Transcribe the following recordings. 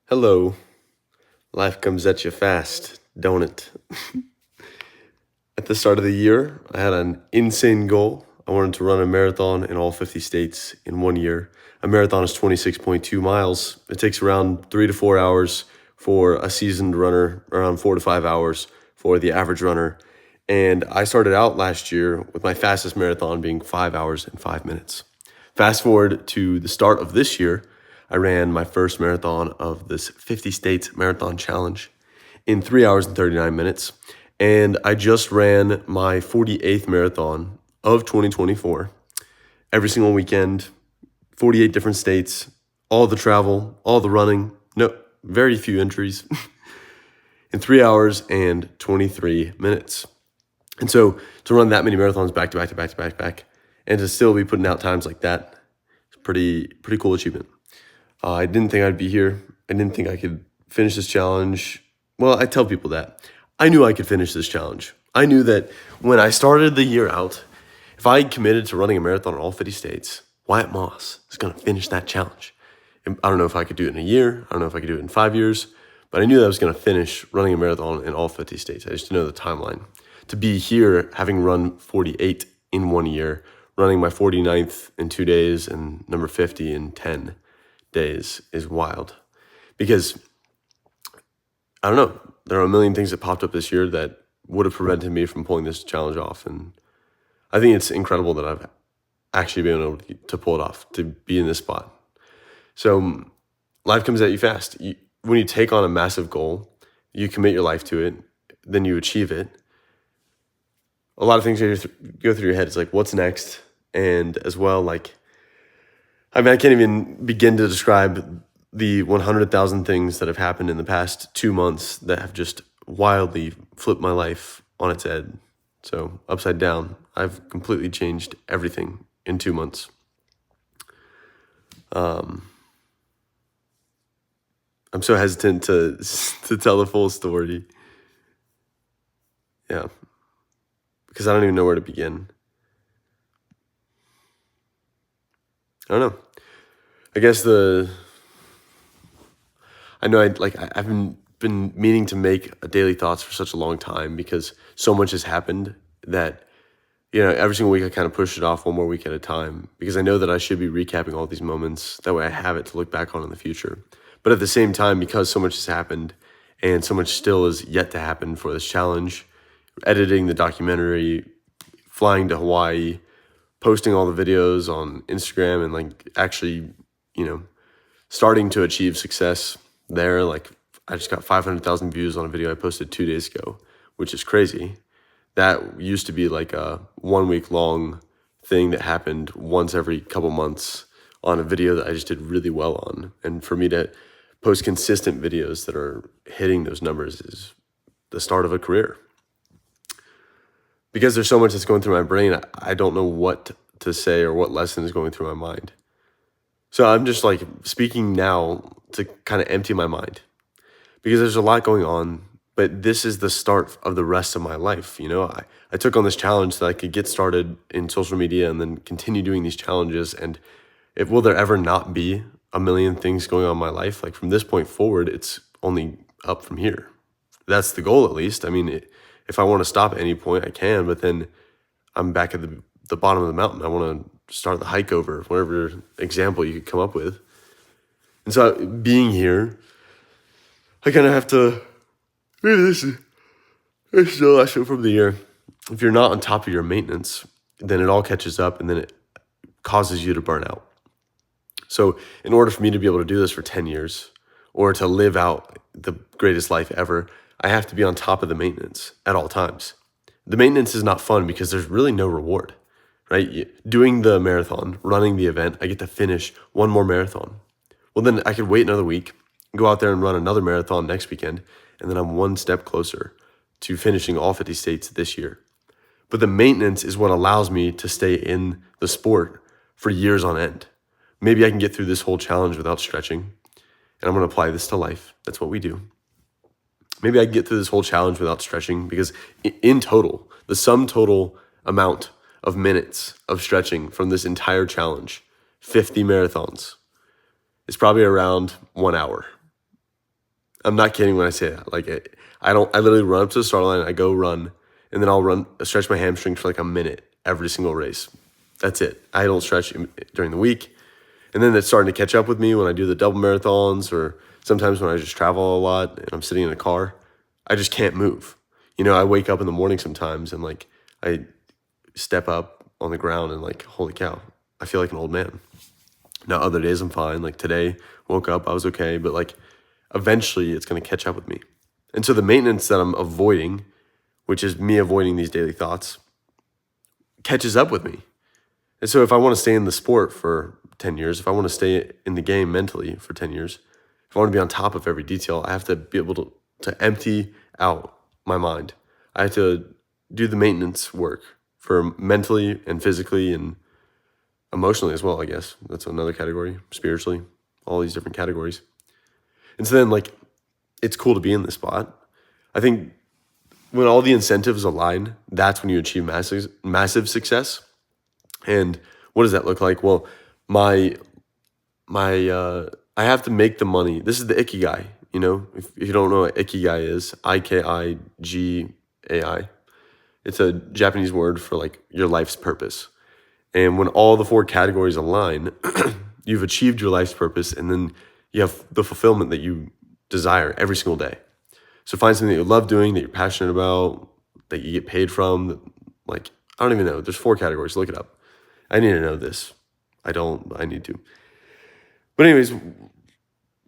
Hello. Life comes at you fast, don't it? At the start of the year, I had an insane goal. I wanted to run a marathon in all 50 states in 1 year. A marathon is 26.2 miles. It takes around 3 to 4 hours for a seasoned runner, around 4 to 5 hours for the average runner. And I started out last year with my fastest marathon being 5 hours and 5 minutes. Fast forward to the start of this year, I ran my first marathon of this 50 States Marathon Challenge in 3 hours and 39 minutes. And I just ran my 48th marathon of 2024. Every single weekend, 48 different states, all the travel, all the running, no, very few injuries, in 3 hours and 23 minutes. And so to run that many marathons back to back to back to back to back, and to still be putting out times like that, it's pretty cool achievement. I didn't think I'd be here. I didn't think I could finish this challenge. Well, I tell people that. I knew I could finish this challenge. I knew that when I started the year out, if I committed to running a marathon in all 50 states, Wyatt Moss is going to finish that challenge. And I don't know if I could do it in a year. I don't know if I could do it in 5 years. But I knew that I was going to finish running a marathon in all 50 states. I just didn't know the timeline. To be here, having run 48 in 1 year, running my 49th in 2 days and number 50 in 10 days is wild. Because, I don't know, there are a million things that popped up this year that would have prevented me from pulling this challenge off. And I think it's incredible that I've actually been able to pull it off, to be in this spot. So life comes at you fast. When you take on a massive goal, you commit your life to it, then you achieve it. A lot of things go through your head. It's like, what's next? And as well, like, I mean, I can't even begin to describe the 100,000 things that have happened in the past 2 months that have just wildly flipped my life on its head. So upside down, I've completely changed everything in 2 months. I'm so hesitant to tell the full story. Yeah, because I don't even know where to begin. I don't know. I guess I've been meaning to make a daily thoughts for such a long time because so much has happened that, every single week I kind of push it off one more week at a time because I know that I should be recapping all these moments. That way I have it to look back on in the future. But at the same time, because so much has happened and so much still is yet to happen for this challenge, editing the documentary, flying to Hawaii, posting all the videos on Instagram, and actually, starting to achieve success there. Like, I just got 500,000 views on a video I posted 2 days ago, which is crazy. That used to be like a 1 week long thing that happened once every couple months on a video that I just did really well on. And for me to post consistent videos that are hitting those numbers is the start of a career. Because there's so much that's going through my brain, I don't know what to say or what lesson is going through my mind. So I'm just speaking now to kind of empty my mind because there's a lot going on, but this is the start of the rest of my life. I took on this challenge so that I could get started in social media and then continue doing these challenges. And will there ever not be a million things going on in my life? Like, from this point forward, it's only up from here. That's the goal, at least. I mean, if I want to stop at any point, I can, but then I'm back at the bottom of the mountain. I want to start the hike over, whatever example you could come up with. And so being here, I kind of have to, this is the last show from the year. If you're not on top of your maintenance, then it all catches up and then it causes you to burn out. So in order for me to be able to do this for 10 years or to live out the greatest life ever, I have to be on top of the maintenance at all times. The maintenance is not fun because there's really no reward, right? Doing the marathon, running the event, I get to finish one more marathon. Well, then I could wait another week, go out there and run another marathon next weekend, and then I'm one step closer to finishing all 50 states this year. But the maintenance is what allows me to stay in the sport for years on end. Maybe I can get through this whole challenge without stretching, and I'm going to apply this to life. That's what we do. Maybe I can get through this whole challenge without stretching because in total, the sum total amount of minutes of stretching from this entire challenge, 50 marathons, is probably around 1 hour. I'm not kidding when I say that. Like, I don't. I literally run up to the start line. I go run, and then I'll stretch my hamstring for like a minute every single race. That's it. I don't stretch during the week, and then it's starting to catch up with me when I do the double marathons, or sometimes when I just travel a lot and I'm sitting in a car. I just can't move. I wake up in the morning sometimes and like I step up on the ground and like, holy cow, I feel like an old man. Now other days I'm fine. Like today, woke up, I was okay, but like eventually it's going to catch up with me. And so the maintenance that I'm avoiding, which is me avoiding these daily thoughts, catches up with me. And so if I want to stay in the sport for 10 years, if I want to stay in the game mentally for 10 years, if I want to be on top of every detail, I have to be able to empty out my mind. I have to do the maintenance work for mentally and physically and emotionally as well, I guess. That's another category, spiritually, all these different categories. And so then like, it's cool to be in this spot. I think when all the incentives align, that's when you achieve massive success. And what does that look like? Well, I have to make the money. This is the Ikigai, if you don't know what Ikigai is, Ikigai. It's a Japanese word for like your life's purpose. And when all the four categories align, you've achieved your life's purpose, and then you have the fulfillment that you desire every single day. So find something that you love doing, that you're passionate about, that you get paid from. Like, I don't even know. There's 4 categories. Look it up. I need to know this. I need to. But anyways,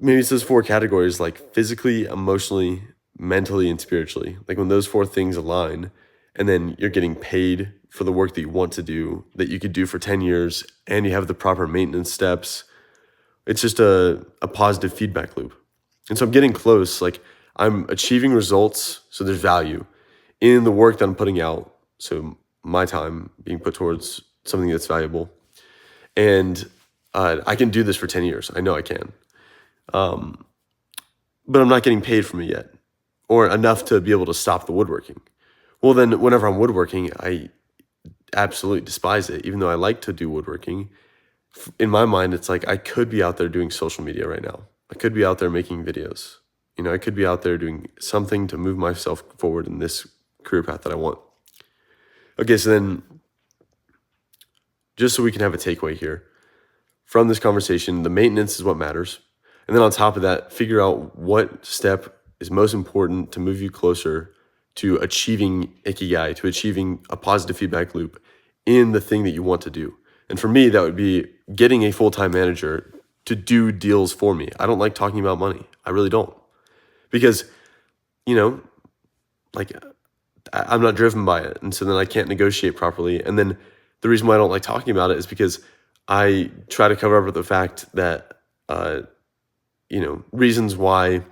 maybe it's those 4 categories, like physically, emotionally, mentally, and spiritually. Like when those 4 things align, and then you're getting paid for the work that you want to do, that you could do for 10 years, and you have the proper maintenance steps, it's just a positive feedback loop. And so I'm getting close. Like I'm achieving results, so there's value in the work that I'm putting out. So my time being put towards something that's valuable. And I can do this for 10 years. I know I can. But I'm not getting paid from it yet, or enough to be able to stop the woodworking. Well, then whenever I'm woodworking, I absolutely despise it, even though I like to do woodworking. In my mind, it's like I could be out there doing social media right now. I could be out there making videos. I could be out there doing something to move myself forward in this career path that I want. Okay, so then just so we can have a takeaway here from this conversation, the maintenance is what matters. And then on top of that, figure out what step is most important to move you closer to achieving Ikigai, to achieving a positive feedback loop in the thing that you want to do. And for me, that would be getting a full-time manager to do deals for me. I don't like talking about money. I really don't. Because, like I'm not driven by it. And so then I can't negotiate properly. And then the reason why I don't like talking about it is because I try to cover up with the fact that, reasons why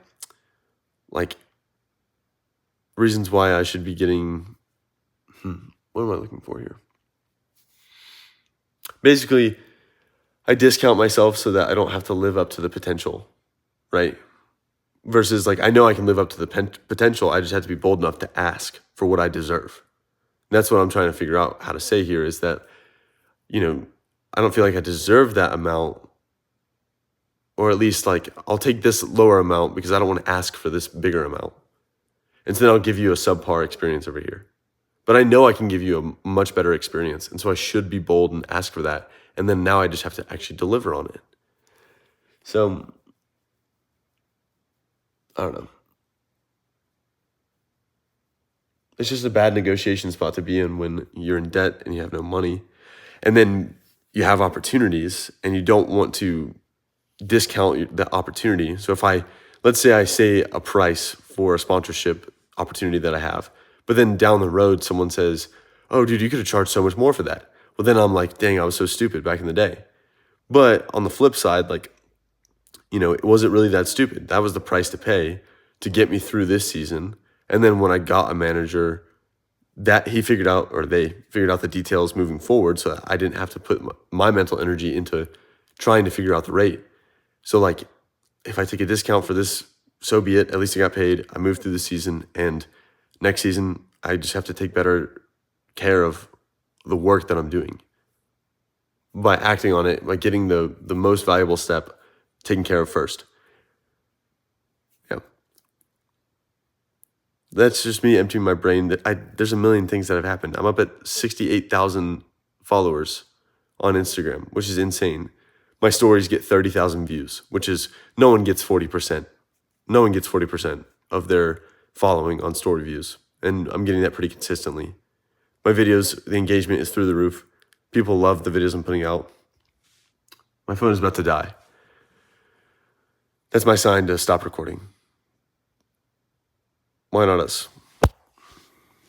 I should be getting, what am I looking for here? Basically, I discount myself so that I don't have to live up to the potential, right? Versus like, I know I can live up to the potential. I just have to be bold enough to ask for what I deserve. And that's what I'm trying to figure out how to say here is that, I don't feel like I deserve that amount, or at least like I'll take this lower amount because I don't want to ask for this bigger amount. And so then I'll give you a subpar experience over here. But I know I can give you a much better experience. And so I should be bold and ask for that. And then now I just have to actually deliver on it. So, I don't know. It's just a bad negotiation spot to be in when you're in debt and you have no money. And then you have opportunities and you don't want to discount the opportunity. So let's say I say a price for a sponsorship opportunity that I have, but then down the road, someone says, oh, dude, you could have charged so much more for that. Well, then I'm like, dang, I was so stupid back in the day. But on the flip side, like, it wasn't really that stupid. That was the price to pay to get me through this season. And then when I got a manager, that they figured out the details moving forward, so that I didn't have to put my mental energy into trying to figure out the rate. So like, if I take a discount for this, so be it. At least I got paid. I moved through the season, and next season I just have to take better care of the work that I'm doing by acting on it, by getting the most valuable step taken care of first. Yeah. that's just me emptying my brain. There's a million things that have happened. I'm up at 68,000 followers on Instagram, which is insane. My stories get 30,000 views, which is no one gets 40%. No one gets 40% of their following on story views. And I'm getting that pretty consistently. My videos, the engagement is through the roof. People love the videos I'm putting out. My phone is about to die. That's my sign to stop recording. Why not us?